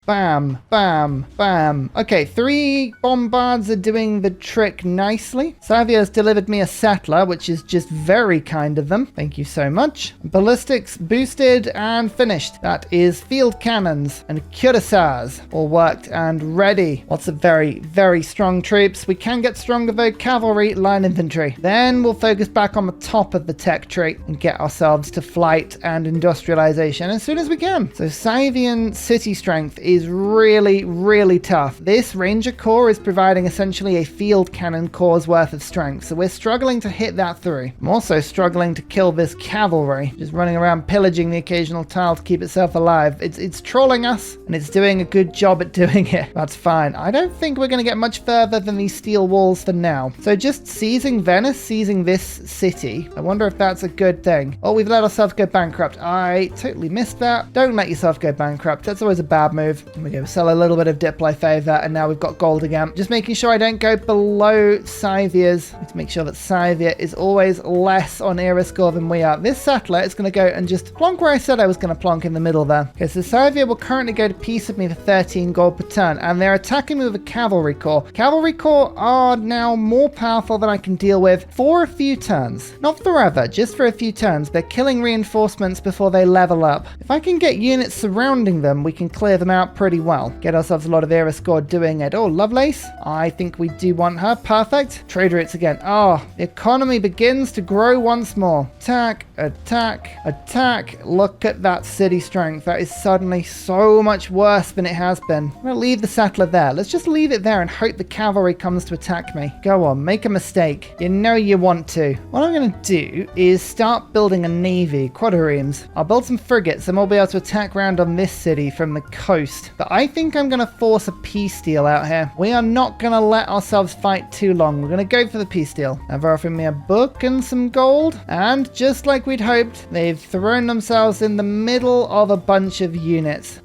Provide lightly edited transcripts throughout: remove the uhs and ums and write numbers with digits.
Bam, bam, bam. Okay, 3 Bombards are doing the trick nicely. Savio's delivered me a settler, which is just very kind of them. Thank you so much. Ballistics boosted and finished. That is field cannons and cuirassiers all worked and ready. Lots of very, very strong troops. We can get stronger though. Cavalry, line infantry. Then we'll focus back on the top of the tech tree and get ourselves to flight and industrialization as soon as we can. So Scythian city strength is really, really tough. This Ranger Corps is providing essentially a field cannon corps worth of strength. So we're struggling to hit that through. I'm also struggling to kill this cavalry, just running around pillaging the occasional tile to keep itself alive. It's trolling us and it's doing a good job at doing it. That's fine. I don't think we're going to get much further than these steel walls for now. So just seizing Venice, seizing this city. I wonder if that's a good thing. Oh, we've let ourselves go bankrupt. I totally missed that. Don't let yourself go bankrupt. That's always a bad move. Here we go. Sell a little bit of diplo favor and now we've got gold again. Just making sure I don't go below Scythia's. Need to make sure that Scythia is always less on era score than we are. This settler is going to go and just plonk where I said I was going to plonk in the middle there. Okay, so Scythia will currently go to peace with me for 13 gold per turn, and they're attacking me with a cavalry corps. Cavalry corps are now more powerful than I can deal with for a few turns. Not forever, just for a few turns. They're killing reinforcements before they level up. If I can get units surrounding them, we can clear them out pretty well. Get ourselves a lot of era score doing it. Oh, Lovelace. I think we do want her. Perfect. Trade routes again. Oh, the economy begins to grow once more. Attack, attack, attack. Look at that city strength. That is suddenly so much worse than it has been. I'm going to leave the settler there. Let's just leave it there and hope the cavalry comes to attack me. Go on, make a mistake. You know you want to. What I'm going to do is start building a navy, quadriremes. I'll build some frigates and we'll be able to attack round on this city from the coast. But I think I'm going to force a peace deal out here. We are not going to let ourselves fight too long. We're going to go for the peace deal. Now they're offering me a book and some gold. And just like we'd hoped, they've thrown themselves in the middle of a bunch of units.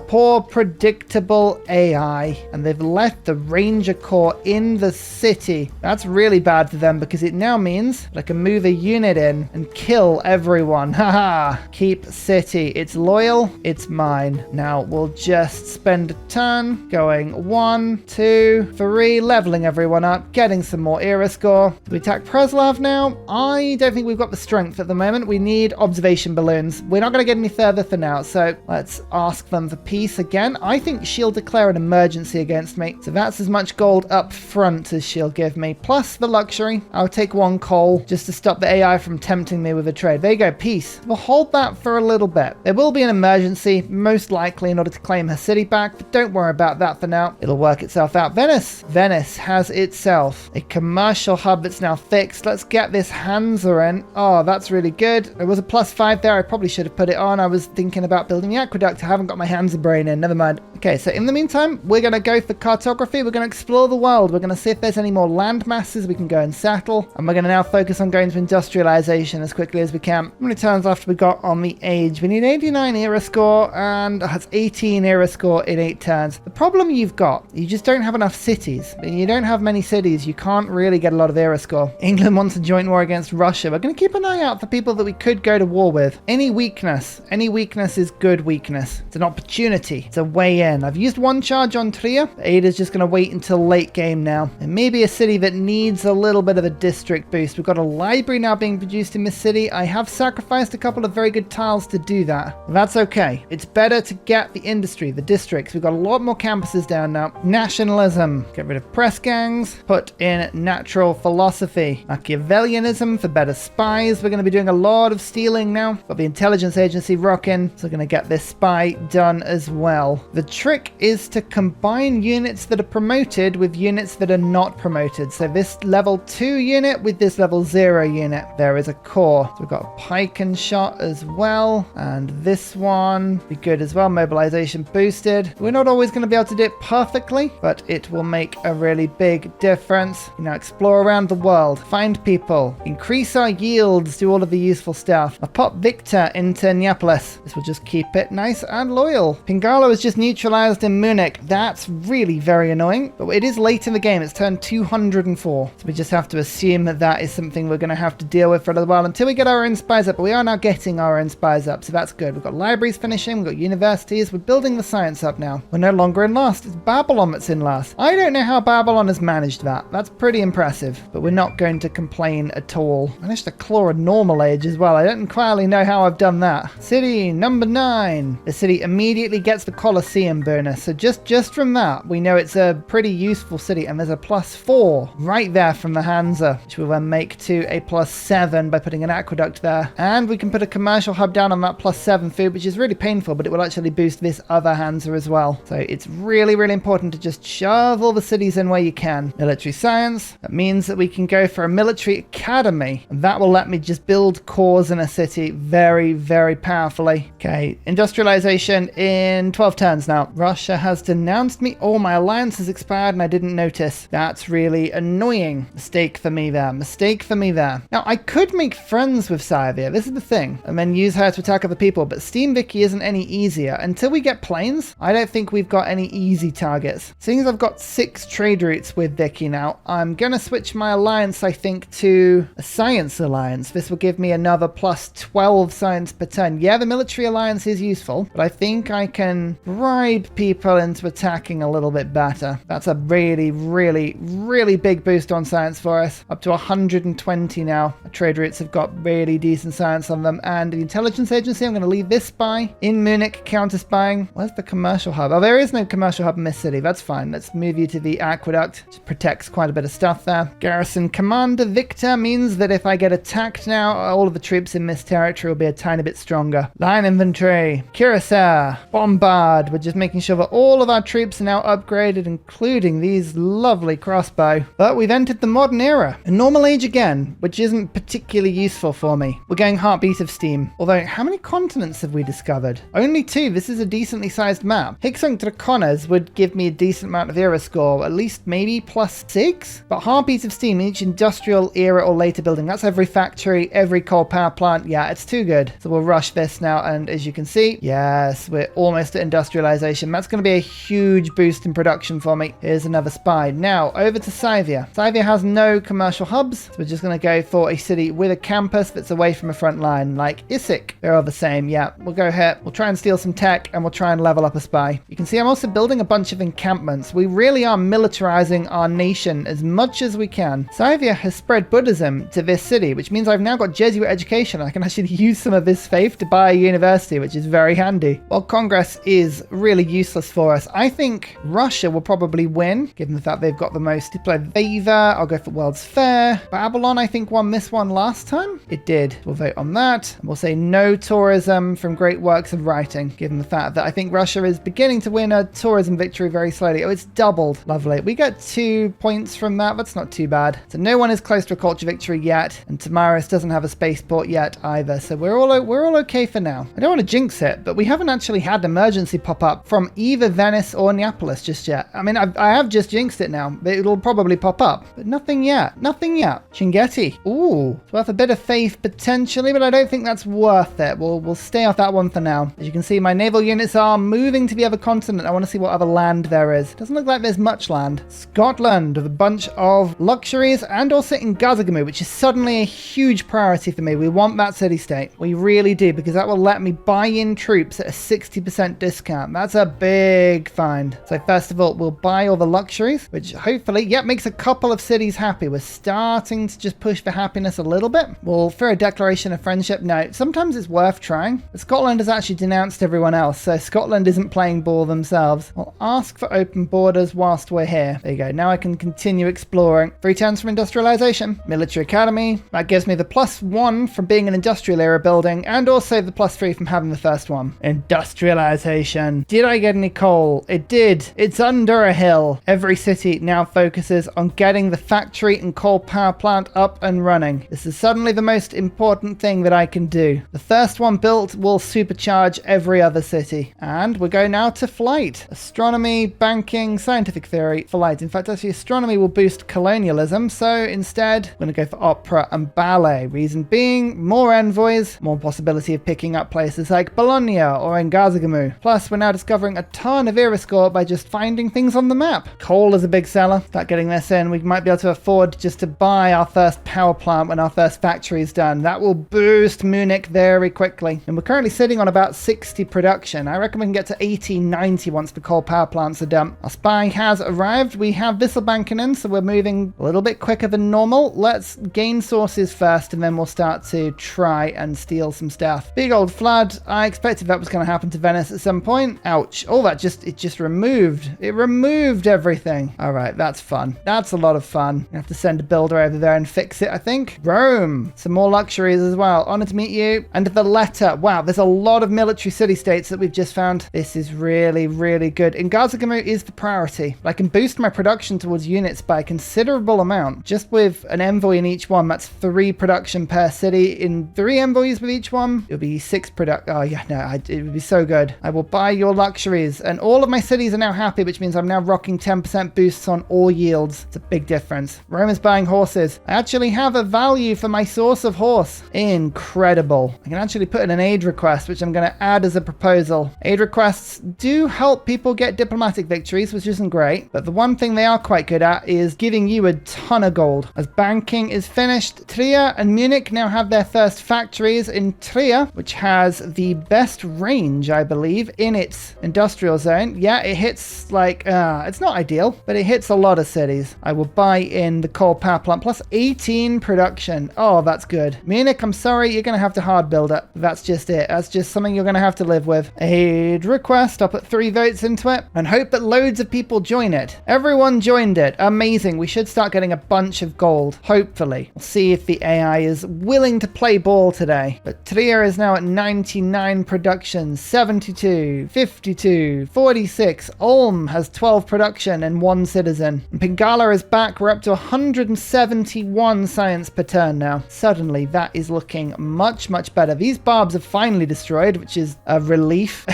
Poor predictable AI. And they've left the Ranger Corps in the city. That's really bad for them because it now means that I can move a unit in and kill everyone. Haha. Keep city. It's loyal. It's mine. Now we'll just spend a turn going 1, 2, 3, leveling everyone up, getting some more era score. Do we attack Preslav now? I don't think we've got the strength at the moment. We need observation balloons. We're not going to get any further for now, so let's ask them for peace again. I think she'll declare an emergency against me, so that's as much gold up front as she'll give me, plus the luxury. I'll take 1 coal just to stop the AI from tempting me with a trade. There you go, peace. We'll hold that for a little bit. There will be an emergency, most likely in order to claim her city back, but don't worry about that for now. It'll work itself out. Venice. Venice has itself a commercial hub that's now fixed. Let's get this Hansa in. Oh, that's really good. There was a +5 there. I probably should have put it on. I was thinking about building the aqueduct. I haven't got my Hansa brain in. Never mind. Okay, so in the meantime, we're going to go for cartography. We're going to explore the world. We're going to see if there's any more land masses we can go and settle. And we're going to now focus on going to industrialization as quickly as we can. How many turns left we got on the age? We need 89 era score and that's 18 era score in 8 turns. The problem you've got, you just don't have enough cities. When you don't have many cities, you can't really get a lot of era score. England wants a joint war against Russia. We're going to keep an eye out for people that we could go to war with. Any weakness is good weakness. It's an opportunity. It's a way in. I've used 1 charge on Trier. Ada's just going to wait until late game now. And maybe a city that needs a little bit of a district boost. We've got a library now being produced in this city. I have sacrificed a couple of very good tiles to do that. That's okay. It's better to get the industry, the districts. We've got a lot more campuses down now. Nationalism. Get rid of press gangs. Put in natural philosophy. Machiavellianism for better spies. We're going to be doing a lot of stealing now. Got the intelligence agency rocking. So we're going to get this spy done as well. The trick is to combine units that are promoted with units that are not promoted. So this level 2 unit with this level 0 unit. There is a core. So we've got a pike and shot as well. And this one be good as well. Mobilization boosted. We're not always going to be able to do it perfectly, but it will make a really big difference. You know, explore around the world. Find people. Increase our yields. Do all of the useful stuff. I'll pop Victor into Neapolis. This will just keep it nice and loyal. Pingalo is just neutralized industrialized in Munich. That's really very annoying, but it is late in the game. It's turned 204. So we just have to assume that that is something we're going to have to deal with for a little while until we get our own spies up. But we are now getting our own spies up, so that's good. We've got libraries finishing, we've got universities, we're building the science up now. We're no longer in last. It's Babylon that's in last. I don't know how Babylon has managed that. That's pretty impressive, but we're not going to complain at all. Managed to claw a normal age as well. I don't entirely know how I've done that. City number 9. The city immediately gets the Colosseum bonus. So just from that, we know it's a pretty useful city. And there's a +4 right there from the Hansa, which will then make to a +7 by putting an aqueduct there. And we can put a commercial hub down on that +7 food, which is really painful, but it will actually boost this other Hansa as well. So it's really, really important to just shove all the cities in where you can. Military science. That means that we can go for a military academy. And that will let me just build cores in a city very, very powerfully. Okay, industrialization in 12 turns now. Russia has denounced me. Oh, my alliance has expired and I didn't notice. That's really annoying. Mistake for me there. Mistake for me there. Now, I could make friends with Scythia. This is the thing. And then use her to attack other people. But Steam Vicky isn't any easier. Until we get planes, I don't think we've got any easy targets. Seeing as I've got 6 trade routes with Vicky now, I'm going to switch my alliance, I think, to a science alliance. This will give me another +12 science per turn. Yeah, the military alliance is useful, but I think I can bribe people into attacking a little bit better. That's a really, really, really big boost on science for us. Up to 120 now. Our trade routes have got really decent science on them. And the intelligence agency, I'm going to leave this spy in Munich, counter spying. Where's the commercial hub? Oh, there is no commercial hub in this city. That's fine. Let's move you to the aqueduct, which protects quite a bit of stuff there. Garrison Commander Victor means that if I get attacked now, all of the troops in this territory will be a tiny bit stronger. Line infantry, Ursa, Bombard. We're just making sure that all of our troops are now upgraded, including these lovely crossbow. But we've entered the modern era. A normal age again, which isn't particularly useful for me. We're going heartbeat of steam. Although, how many continents have we discovered? Only 2. This is a decently sized map. Hixunk Draconas would give me a decent amount of era score, at least maybe +6. But heartbeat of steam in each industrial era or later building. That's every factory, every coal power plant. Yeah, it's too good. So we'll rush this now. And as you can see, yes, we're almost at industrialization. That's going to be a huge boost in production for me. Here's another spy. Now, over to Scythia. Scythia has no commercial hubs. So we're just going to go for a city with a campus that's away from a front line, like Issyk. They're all the same. Yeah, we'll go here. We'll try and steal some tech and we'll try and level up a spy. You can see I'm also building a bunch of encampments. We really are militarizing our nation as much as we can. Scythia has spread Buddhism to this city, which means I've now got Jesuit education. I can actually use some of this faith to buy a university, which is very handy. While Congress is really useless for us, I think Russia will probably win, given the fact they've got the most diplomatic favor. I'll go for World's Fair. Babylon, I think, won this one last time. It did. We'll vote on that. And we'll say no tourism from great works of writing, given the fact that I think Russia is beginning to win a tourism victory very slowly. Oh, it's doubled. Lovely. We get 2 points from that. That's not too bad. So no one is close to a culture victory yet, and Tamaris doesn't have a spaceport yet either. So we're all okay for now. I don't want to jinx it, but we haven't actually had emergency pop up from either Venice or Neapolis just yet. I mean, I have just jinxed it now. It'll probably pop up, but nothing yet. Nothing yet. Chinguetti. Ooh, it's worth a bit of faith potentially, but I don't think that's worth it. We'll stay off that one for now. As you can see, my naval units are moving to the other continent. I want to see what other land there is. Doesn't look like there's much land. Scotland with a bunch of luxuries, and also in Gazagamu, which is suddenly a huge priority for me. We want that city-state. We really do, because that will let me buy in troops at a 60% discount. That's a big find. So first of all, we'll buy all the luxuries, which hopefully, yep, makes a couple of cities happy. We're starting to just push for happiness a little bit. We'll throw a declaration of friendship. No, sometimes it's worth trying. But Scotland has actually denounced everyone else, so Scotland isn't playing ball themselves. I'll ask for open borders whilst we're here. There you go. Now I can continue exploring. 3 turns from industrialization. Military academy. That gives me the +1 from being an industrial era building, and also the +3 from having the first one. Industrialization. Did I get any coal? It did. It's under a hill. Every city now focuses on getting the factory and coal power plant up and running. This is suddenly the most important thing that I can do. The first one built will supercharge every other city. And we go now to flight. Astronomy, banking, scientific theory, flight. In fact, actually, astronomy will boost colonialism. So instead, I'm going to go for opera and ballet. Reason being, more envoys, more possibility of picking up places like Bologna or Ngazagamu. Plus, we're now discovering discovering a ton of era score by just finding things on the map. Coal is a big seller. Start getting this in. We might be able to afford just to buy our first power plant when our first factory is done. That will boost Munich very quickly. And we're currently sitting on about 60 production. I reckon we can get to 80, 90 once the coal power plants are done. Our spy has arrived. We have Visselbanken in, so we're moving a little bit quicker than normal. Let's gain sources first, and then we'll start to try and steal some stuff. Big old flood. I expected that was going to happen to Venice at some point. Ouch. Oh, it just removed. It removed everything. All right, that's fun. That's a lot of fun. I have to send a builder over there and fix it, I think. Rome. Some more luxuries as well. Honored to meet you. And the letter. Wow, there's a lot of military city-states that we've just found. This is really, really good. Ngazagamu is the priority. I can boost my production towards units by a considerable amount. Just with an envoy in each one, that's 3 production per city. In 3 envoys with each one, it'll be 6 production. Oh yeah, no, it would be so good. I will buy your luxuries. And all of my cities are now happy, which means I'm now rocking 10% boosts on all yields. It's a big difference. Rome is buying horses. I actually have a value for my source of horse. Incredible. I can actually put in an aid request, which I'm going to add as a proposal. Aid requests do help people get diplomatic victories, which isn't great. But the one thing they are quite good at is giving you a ton of gold. As banking is finished, Trier and Munich now have their first factories. In Trier, which has the best range, I believe, in its industrial zone. Yeah, it hits like, it's not ideal, but it hits a lot of cities. I will buy in the coal power plant plus 18 production. Oh, that's good. Munich, I'm sorry, you're going to have to hard build it. That's just it. That's just something you're going to have to live with. Aid request. I'll put 3 votes into it and hope that loads of people join it. Everyone joined it. Amazing. We should start getting a bunch of gold. Hopefully. We'll see if the AI is willing to play ball today. But Trier is now at 99 production, 72, 52, 46. Ulm has 12 production and 1 citizen. And Pingala is back. We're up to 171 science per turn now. Suddenly, that is looking much, much better. These barbs are finally destroyed, which is a relief.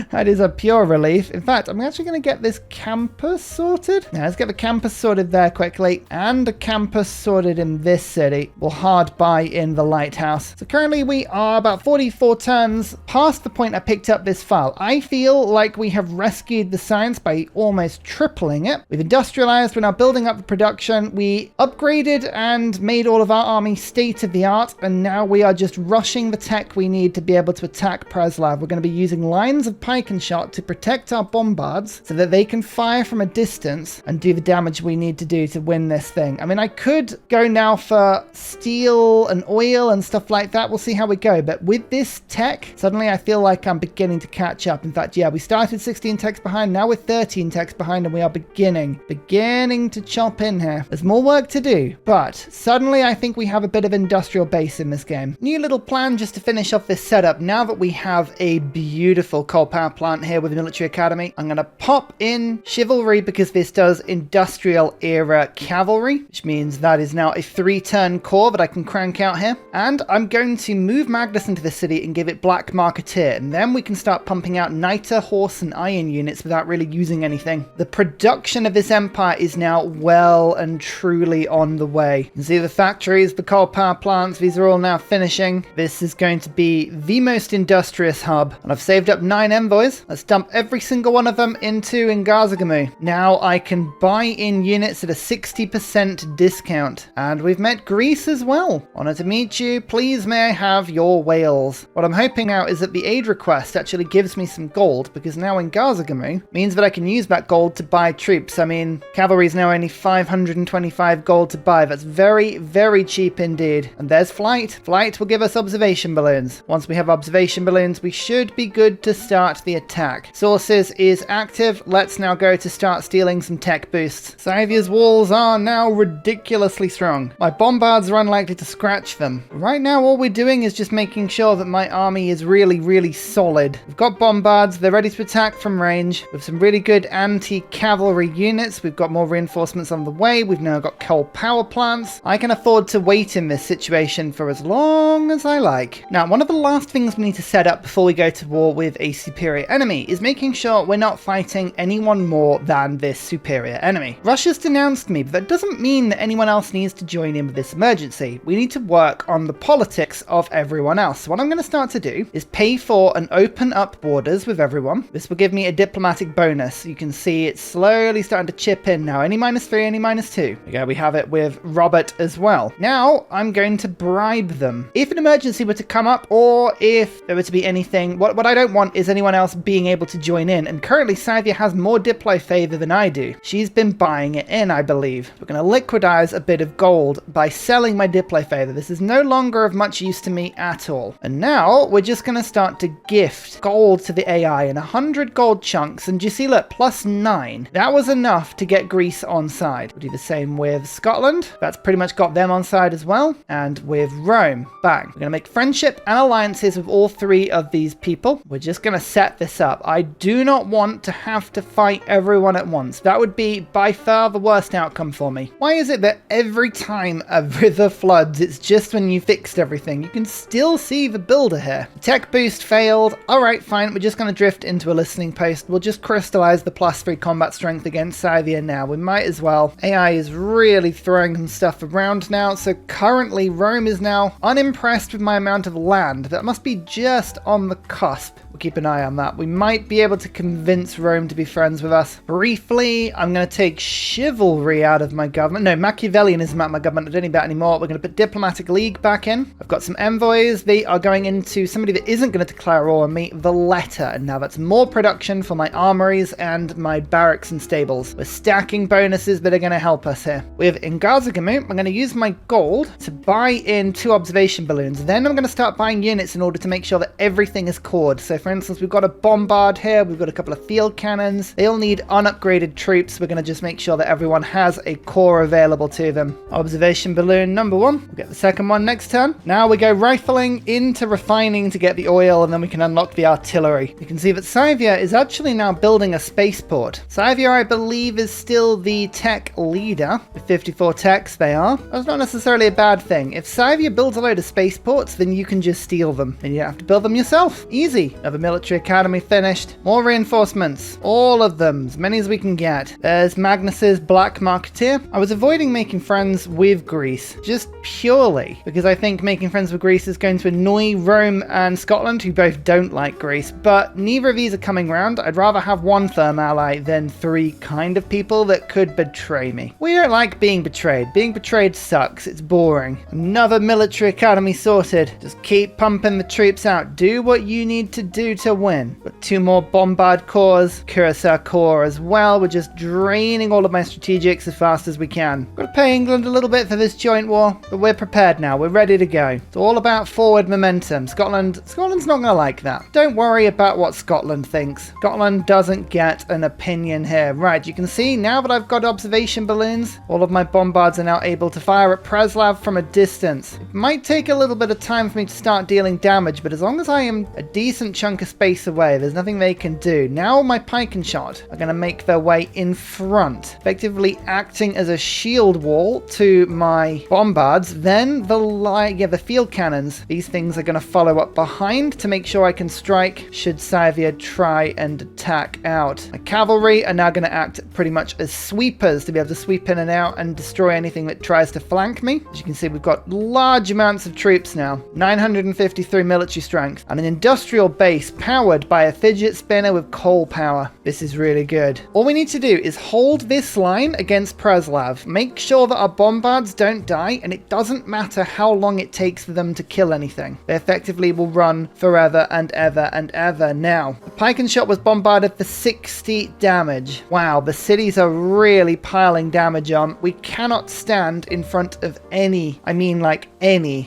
That is a pure relief. In fact, I'm actually going to get this campus sorted. Now, let's get the campus sorted there quickly. And a campus sorted in this city. We'll hard buy in the lighthouse. So currently, we are about 44 turns past the point I picked up this file. I feel like we have rescued the science by almost tripling it. We've industrialized. We're now building up the production. We upgraded and made all of our army state-of-the-art, and now we are just rushing the tech we need to be able to attack Preslav. We're going to be using lines of pike and shot to protect our bombards so that they can fire from a distance and do the damage we need to do to win this thing. I mean, I could go now for steel and oil and stuff like that. We'll see how we go, but with this tech, suddenly I feel like I'm beginning to catch up. In fact, yeah, we started 16 techs behind, now we're 13 techs behind, and we are beginning to chop in here. There's more work to do, but suddenly I think we have a bit of industrial base in this game. New little plan just to finish off this setup. Now that we have a beautiful coal power plant here with the military academy, I'm going to pop in chivalry because this does industrial era cavalry, which means that is now a 3-turn core that I can crank out here. And I'm going to move Magnus into the city and give it Black Marketeer, and then we can start pumping out Niter, Horse, and Iron units without really using anything. The production of this empire is now well and truly on the way. You can see the factories, the coal power plants, these are all now finishing. This is going to be the most industrious hub. And I've saved up 9 envoys. Let's dump every single one of them into Ngazagamu. Now I can buy in units at a 60% discount. And we've met Greece as well. Honored to meet you. Please may I have your whales. What I'm hoping now is that the aid request actually gives me some gold, because now Ngazagamu means that I can use that gold to buy troops. I mean, cavalry is now only 525 gold to buy. That's very, very cheap indeed. And there's flight. Flight will give us observation balloons. Once we have observation balloons, we should be good to start the attack. Sources is active. Let's now go to start stealing some tech boosts. Scythia's walls are now ridiculously strong. My bombards are unlikely to scratch them. Right now, all we're doing is just making sure that my army is really, really solid. We've got bombards. They're ready to attack from range with some really good anti-cavalry units. We've got more reinforcements on the way. We've now got coal power plants. I can afford to wait in this situation for as long as I like. Now, one of the last things we need to set up before we go to war with a superior enemy is making sure we're not fighting anyone more than this superior enemy. Russia's denounced me, but that doesn't mean that anyone else needs to join in with this emergency. We need to work on the politics of everyone else. So what I'm going to start to do is pay for an open up border borders with everyone. This will give me a diplomatic bonus. You can see it's slowly starting to chip in now. Any -3, any -2. Okay, we have it with Robert as well. Now I'm going to bribe them. If an emergency were to come up, or if there were to be anything, what I don't want is anyone else being able to join in. And currently Scythia has more Diplo favor than I do. She's been buying it in, I believe. We're going to liquidize a bit of gold by selling my Diplo favor. This is no longer of much use to me at all. And now we're just going to start to gift gold to the AI in 100 gold chunks. And you see, look, +9. That was enough to get Greece on side. We'll do the same with Scotland. That's pretty much got them on side as well. And with Rome. Bang. We're going to make friendship and alliances with all 3 of these people. We're just going to set this up. I do not want to have to fight everyone at once. That would be by far the worst outcome for me. Why is it that every time a river floods, it's just when you fixed everything? You can still see the builder here. Tech boost failed. All right, fine. We're just going to drift into a listening post. We'll just crystallize the +3 combat strength against Scythia now. We might as well. AI is really throwing some stuff around now. So currently Rome is now unimpressed with my amount of land. That must be just on the cusp. We'll keep an eye on that. We might be able to convince Rome to be friends with us. Briefly, I'm going to take chivalry out of my government. No, Machiavellianism out of my government. I don't need that anymore. We're going to put diplomatic league back in. I've got some envoys. They are going into somebody that isn't going to declare war on me, Valletta. And now that's more production for my armories and my barracks and stables. We're stacking bonuses that are going to help us here. With Ngazugamu, I'm going to use my gold to buy in 2 observation balloons. Then I'm going to start buying units in order to make sure that everything is cored. So for instance, we've got a bombard here, we've got a couple of field cannons. They all need unupgraded troops. We're going to just make sure that everyone has a core available to them. Observation balloon number 1. We'll get the second one next turn. Now we go rifling into refining to get the oil, and then we can unlock the artillery. You can see that Scythia is actually now building a spaceport. Scythia, I believe, is still the tech leader. With 54 techs, they are. That's not necessarily a bad thing. If Scythia builds a load of spaceports, then you can just steal them. And you don't have to build them yourself. Easy. Another military academy finished. More reinforcements. All of them. As many as we can get. There's Magnus's Black Marketeer. I was avoiding making friends with Greece. Just purely because I think making friends with Greece is going to annoy Rome and Scotland, who both don't like Greece. But neither of these are coming round. I'd rather have one firm ally than 3 kind of people that could betray me. We don't like being betrayed. Being betrayed sucks. It's boring. Another military academy sorted. Just keep pumping the troops out. Do what you need to do to win. Got 2 more Bombard Corps, Ursa Corps as well. We're just draining all of my strategics as fast as we can. Got to pay England a little bit for this joint war, but we're prepared now. We're ready to go. It's all about forward momentum. Scotland's not going to like that. Don't worry about what Scotland thinks. Scotland doesn't get an opinion here. Right, you can see now that I've got observation balloons, all of my bombards are now able to fire at Preslav from a distance. It might take a little bit of time for me to start dealing damage, but as long as I am a decent chunk of space away, there's nothing they can do. Now my pike and shot are going to make their way in front, effectively acting as a shield wall to my bombards. Then the field cannons, these things are going to follow up behind to make sure I can strike should Scythia try and attack out. My cavalry are now going to act pretty much as sweepers to be able to sweep in and out and destroy anything that tries to flank me. As you can see, we've got large amounts of troops now, 953 military strength, and an industrial base powered by a fidget spinner with coal power. This is really good. All we need to do is hold this line against Preslav. Make sure that our bombards don't die, and it doesn't matter how long it takes for them to kill anything. They effectively will run forever and ever and ever. Now, the pike and shot was bombarded for 60 damage. Wow, the cities are really piling damage on. We cannot stand in front of any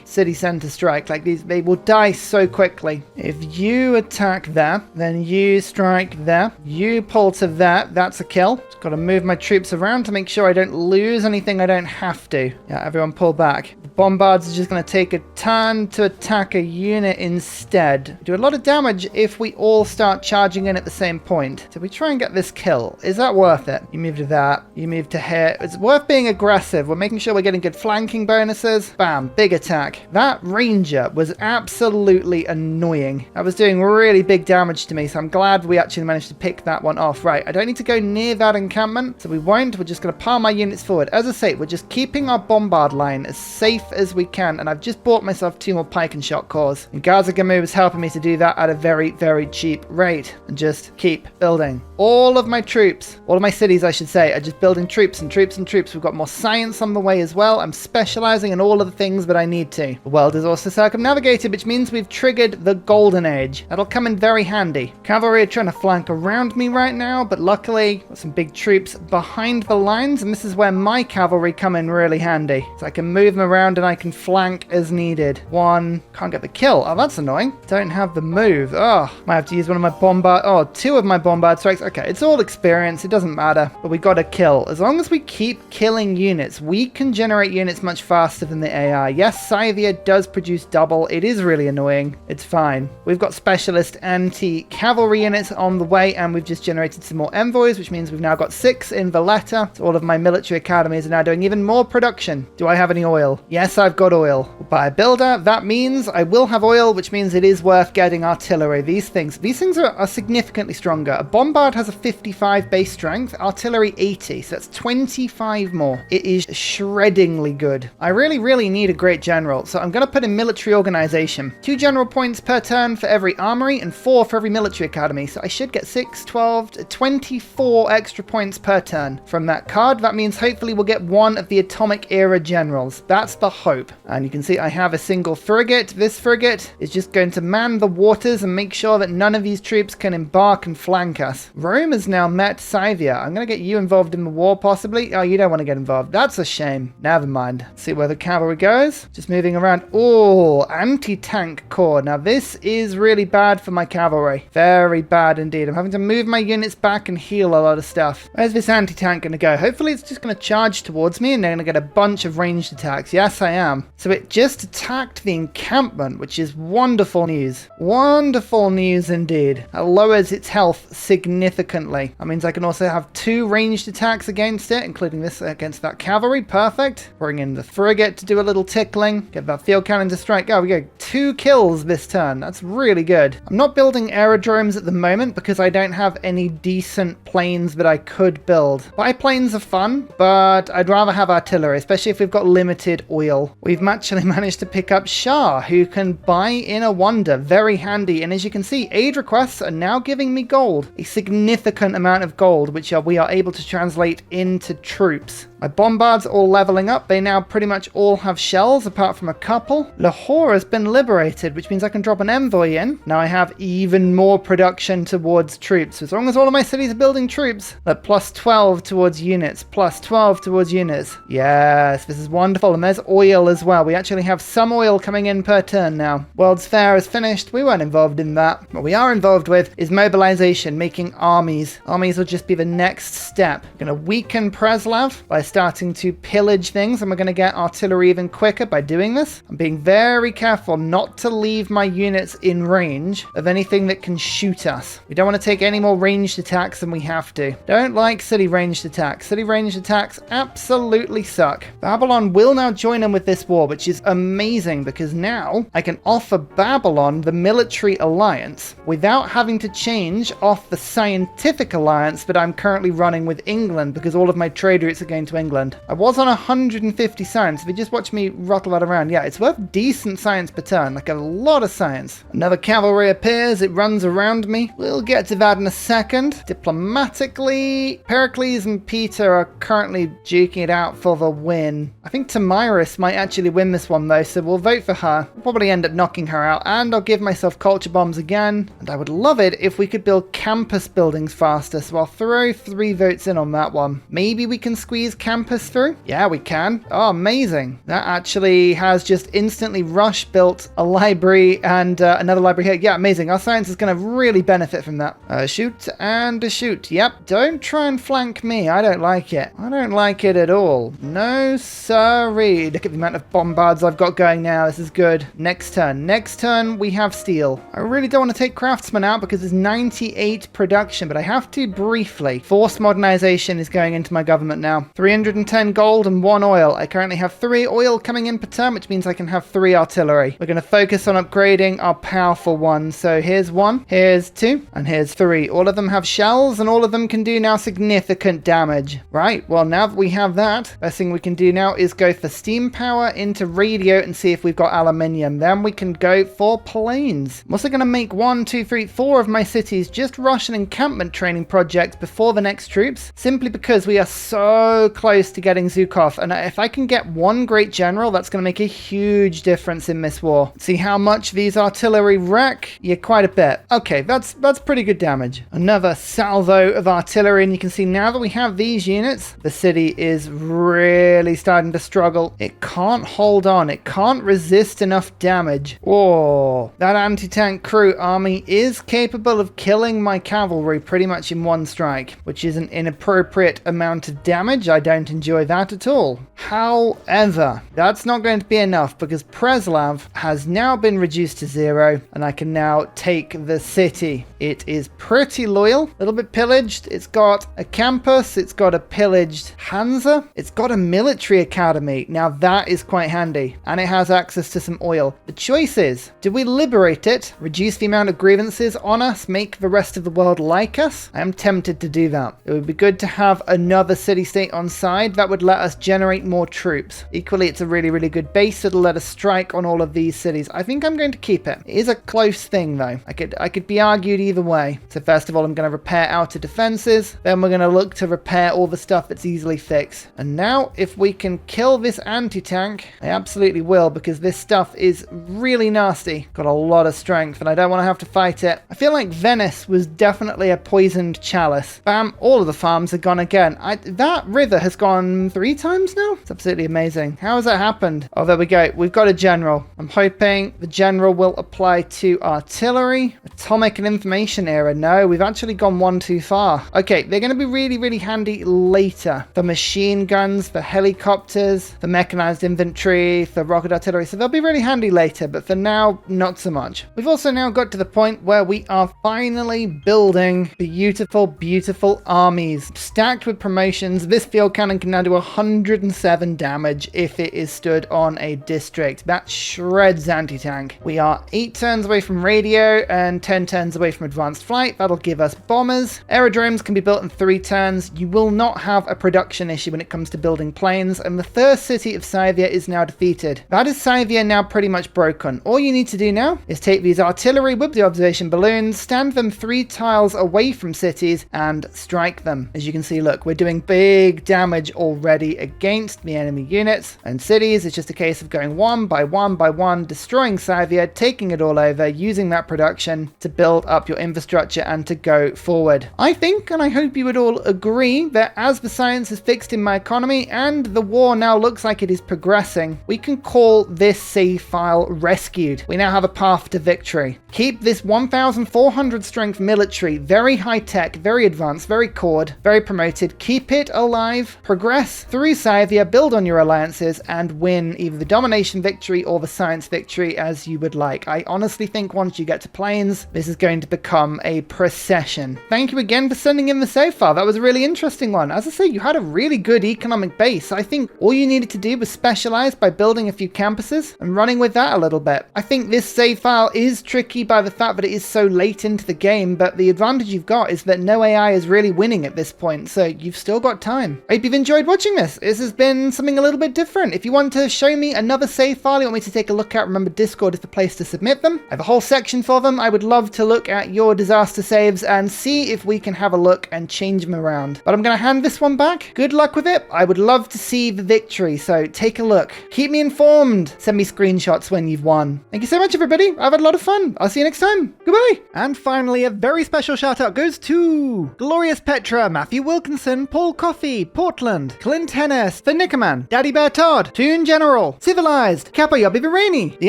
city center strike like these. They will die so quickly. If you attack there, then you strike there, you pull to there, that's a kill. Just got to move my troops around to make sure I don't lose anything I don't have to. Yeah, everyone pull back. The bombards are just going to take a turn to attack a unit instead. Do a lot of damage if we all start charging in at the same point. So we try and get this kill. Is that worth it? You move to that, you move to here. It's worth being aggressive. We're making sure we're getting good flanking bonuses. Bam, big attack. That ranger was absolutely annoying. I was doing really big damage to me, so I'm glad we actually managed to pick that one off. Right, I don't need to go near that encampment, so we won't. We're just going to pile my units forward. As I say, we're just keeping our bombard line as safe as we can, and I've just bought myself 2 more pike and shot cores. And Gazagamu is helping me to do that at a very, very cheap rate, and just keep building. All of my troops, all of my cities, I should say, are just building troops and troops and troops. We've got more science on the way as well. I'm specializing in all of the things that I need to. The world is also circumnavigated, which means we've triggered the golden age. That'll come in very handy. Cavalry are trying to flank around me right now, but luckily got some big troops behind the lines, and this is where my cavalry come in really handy. So I can move them around and I can flank as needed. One, can't get the kill. Oh, that's annoying. Don't have the move. Oh, might have to use one of my bombard, 2 of my bombard strikes. Okay, it's all experience. It doesn't matter, but we got a kill. As long as we keep killing units, we can generate units much faster than the AI. Yes, Scythier does produce double. It is really annoying. It's fine. We've got specialist anti-cavalry units on the way, and we've just generated some more envoys, which means we've now got 6 in Valletta. So all of my military academies are now doing even more production. Do I have any oil? Yes, I've got oil. We'll buy a builder. That means I will have oil, which means it is worth getting artillery. These things are significantly stronger. A bombard has a 55 base strength, artillery 80, so that's 25 more. It is shreddingly good. I really need a great general, so I'm going to put in military organization. 2 general points per turn for every armory and 4 for every military academy, so I should get 6, 12, 24 extra points per turn from that card. That means hopefully we'll get 1 of the atomic era generals. That's the hope. And you can see I have a single frigate. This frigate is just going to man the waters and make sure that none of these troops can embark and flank us. Rome has now met Scythia. I'm going to get you involved in the war, possibly. Oh, you don't want to get involved. That's a shame. Never mind. See where the cavalry goes. Just moving around. Oh, anti-tank corps. Now, this is really bad for my cavalry. Very bad indeed. I'm having to move my units back and heal a lot of stuff. Where's this anti-tank going to go? Hopefully, it's just going to charge towards me and they're going to get a bunch of ranged attacks. Yes, I am. So it just attacked the encampment, which is wonderful news. Wonderful news indeed. It lowers its health significantly. That means I can also have 2 ranged attacks against it, including this against that cavalry. Perfect. Bring in the frigate to do a little tickling. Get that field cannon to strike. Oh, we go 2 kills this turn. That's really good. I'm not building aerodromes at the moment because I don't have any decent planes that I could build. Biplanes are fun, but I'd rather have artillery, especially if we've got limited oil. We've actually managed to pick up Shah, who can buy in a wonder. Very handy. And as you can see, aid requests are now giving me gold. A significant amount of gold, which we are able to translate into troops. My bombards all leveling up. They now pretty much all have shells, apart from a couple. Lahore has been liberated, which means I can drop an envoy in. Now I have even more production towards troops. As long as all of my cities are building troops, that plus 12 towards units, plus 12 towards units. Yes, this is wonderful. And there's oil as well. We actually have some oil coming in per turn now. World's Fair is finished. We weren't involved in that. What we are involved with is mobilization, making armies. Armies will just be the next step. We're going to weaken Preslav by starting to pillage things, and we're going to get artillery even quicker by doing this. I'm being very careful not to leave my units in range of anything that can shoot us. We don't want to take any more ranged attacks than we have to. Don't like city ranged attacks. City ranged attacks absolutely suck. Babylon will now join in with this war, which is amazing because now I can offer Babylon the military alliance without having to change off the scientific alliance that I'm currently running with England, because all of my trade routes are going to England. I was on 150 science. If you just watch me rattle that around, yeah, it's worth decent science per turn, like a lot of science. Another cavalry appears. It runs around me. We'll get to that in a second. Diplomatically, Pericles and Peter are currently duking it out for the win. I think Tamiris might actually win this one though, so we'll vote for her. We'll probably end up knocking her out, and I'll give myself culture bombs again. And I would love it if we could build campus buildings faster, so I'll throw 3 votes in on that one. Maybe we can squeeze campus through? Yeah, we can. Oh, amazing. That actually has just instantly rush built a library and another library here. Yeah, amazing. Our science is going to really benefit from that. Shoot and shoot. grouped. Yep, don't try and flank me. I don't like it. I don't like it at all. No, sorry. Look at the amount of bombards I've got going now. This is good. Next turn. Next turn, we have steel. I really don't want to take craftsmen out because there's 98 production, but I have to briefly. Forced modernization is going into my government now. 310 gold and 1 oil. I currently have 3 oil coming in per turn, which means I can have 3 artillery. We're going to focus on upgrading our powerful ones. So here's 1, here's 2, and here's 3. All of them have shells, and all of them can do now significant damage. Right, well, now that we have that, best thing we can do now is go for steam power into radio and see if we've got aluminium. Then we can go for planes. I'm also going to make 1, 2, 3, 4 of my cities just Russian encampment training projects before the next troops, simply because we are so close to getting Zhukov. And if I can get 1 great general, that's going to make a huge difference in this war. See how much these artillery wreck? Yeah, quite a bit. Okay, that's pretty good damage. Another salvo of artillery, and you can see now that we have these units, the city is really starting to struggle. It can't hold on. It can't resist enough damage. Oh, that anti-tank crew army is capable of killing my cavalry pretty much in 1 strike, which is an inappropriate amount of damage. I don't enjoy that at all. However, that's not going to be enough because Preslav has now been reduced to 0, and I can now take the city. It is pretty loyal, a little bit pillaged. It's got a campus, it's got a pillaged Hansa, it's got a military academy. Now that is quite handy, and it has access to some oil. The choice is, do we liberate it, reduce the amount of grievances on us, make the rest of the world like us? I am tempted to do that. It would be good to have another city-state on side. That would let us generate more troops. Equally, it's a really, really good base. It'll let us strike on all of these cities. I think I'm going to keep it. It is a close thing, though. I could be argued either way. So first of all, I'm going to repair outer defenses. Then we're going to look to repair all the stuff that's easily fixed. And now, if we can kill this anti-tank, I absolutely will, because this stuff is really nasty. Got a lot of strength, and I don't want to have to fight it. I feel like Venice was definitely a poisoned chalice. Bam, all of the farms are gone again. That river has gone 3 times now? It's absolutely amazing. How has that happened? Oh, there we go. We've got a general. I'm hoping the general will apply to artillery. Atomic and information era. No, we've actually gone 1 too far. Okay, they're going to be really, really handy later. For machine guns, for helicopters, for mechanized infantry, for rocket artillery. So they'll be really handy later, but for now, not so much. We've also now got to the point where we are finally building beautiful, beautiful armies. Stacked with promotions, this field cannon can now do 107 damage if it is stood on a district. That shreds anti-tank. We are 8 turns away from radio and 10 turns away from advanced flight. That'll give us bombers. Aerodromes can be built in 3 turns. You will not have a production issue when it comes to building planes, and the first city of Scythia is now defeated. That is Scythia now pretty much broken. All you need to do now is take these artillery with the observation balloons, stand them 3 tiles away from cities, and strike them. As you can see, look, we're doing big damage already against the enemy units and cities. It's just a case of going 1 by 1 by 1, destroying Scythia, taking it all over, using that production to build up your infrastructure and to go forward. I think, and I hope you would all agree, that as the science is fixed in my economy and the war now looks like it is progressing, we can call this save file rescued. We now have a path to victory. Keep this 1,400 strength military, very high tech, very advanced, very cored, very promoted. Keep it alive, progress through Scythia, build on your alliances, and win either the domination victory or the science victory as you would like. I honestly think once you get to planes, this is going to become a procession. Thank you again for sending in the save file. That was a really interesting one. As I say, you had a really good economic base. I think all you needed to do was specialize by building a few campuses and running with that a little bit. I think this save file is tricky by the fact that it is so late into the game, but the advantage you've got is that no AI is really winning at this point, so you've still got time. I hope you've enjoyed watching this. This has been something a little bit different. If you want to show me another save file you want me to take a look at, remember Discord is the place to submit them. I have a whole section for them. I would love to look at your disaster saves and see if we can have a look and change them around. But I'm going to hand this one back. Good luck with it. I would love to see the victory, so take a look. Keep me informed. Send me screenshots when you've won. Thank you so much, everybody. I've had a lot of fun. I'll see you next time. Goodbye. And finally, a very special shout out goes to Glorious Petra, Matthew Wilkinson, Paul Coffey, Portland, Clint Hennis, The Nickerman, Daddy Bear Todd, Toon General, Civilized, Kappa Yobby Virani, The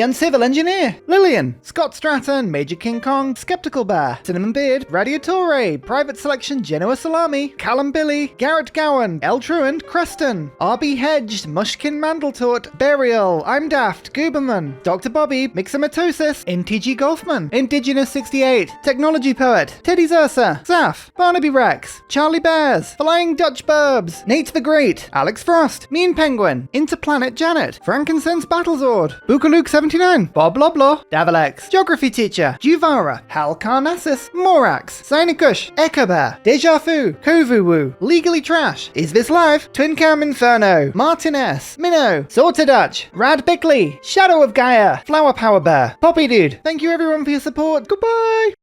Uncivil Engineer, Lillian, Scott Stratton, Major King Kong, Skeptical Bear, Ursa, Cinnamon Beard, Radiatore, Private Selection, Genoa Salami, Callum Billy, Garrett Gowan, El Truant, Creston, RB Hedged, Mushkin Mandletort, Burial, I'm Daft, Gooberman, Dr. Bobby, Mixomatosis, NTG Golfman, Indigenous 68, Technology Poet, Teddy's Ursa, Zaf, Barnaby Rex, Charlie Bears, Flying Dutch Burbs, Nate the Great, Alex Frost, Mean Penguin, Interplanet Janet, Frankincense Battlezord, Bookaluke 79, Bob Loblaw, Davalex, Geography Teacher, Juvara, Hal Carnassus, Morax, Sinikush, Echobear, Deja Vu, Kovuwu, Legally Trash, Is This Live, Twin Cam Inferno, Martin S, Minnow, Sorta Dutch, Rad Bickley, Shadow of Gaia, Flower Power Bear, Poppy Dude. Thank you everyone for your support. Goodbye!